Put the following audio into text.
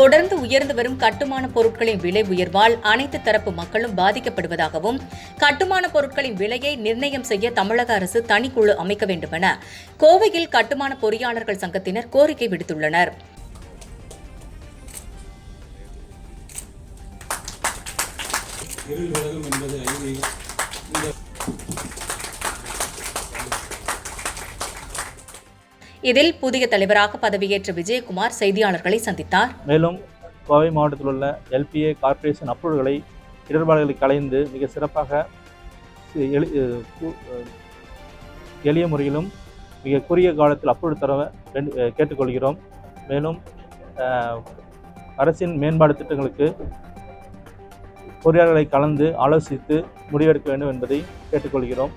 தொடர்ந்து உயர்ந்து வரும் கட்டுமான பொருட்களின் விலை உயர்வால் அனைத்து தரப்பு மக்களும் பாதிக்கப்படுவதாகவும், கட்டுமான பொருட்களின் விலையை நிர்ணயம் செய்ய தமிழக அரசு தனிக்குழு அமைக்க வேண்டுமென கோவையில் கட்டுமான பொறியாளர்கள் சங்கத்தினர் கோரிக்கை விடுத்துள்ளனர். இதில் புதிய தலைவராக பதவியேற்ற விஜயகுமார் செய்தியாளர்களை சந்தித்தார். மேலும் கோவை மாவட்டத்தில் உள்ள LPA கார்ப்பரேஷன் அப்ரூவல்களை இடர்பாடுகளை களைந்து மிக சிறப்பாக எளிய முறையிலும் மிக குறுகிய காலத்தில் அப்ரூவல் தர கேட்டுக்கொள்கிறோம். மேலும் அரசின் மேம்பாடு திட்டங்களுக்கு பொறியாளர்களை கலந்து ஆலோசித்து முடிவெடுக்க வேண்டும் என்பதை கேட்டுக்கொள்கிறோம்.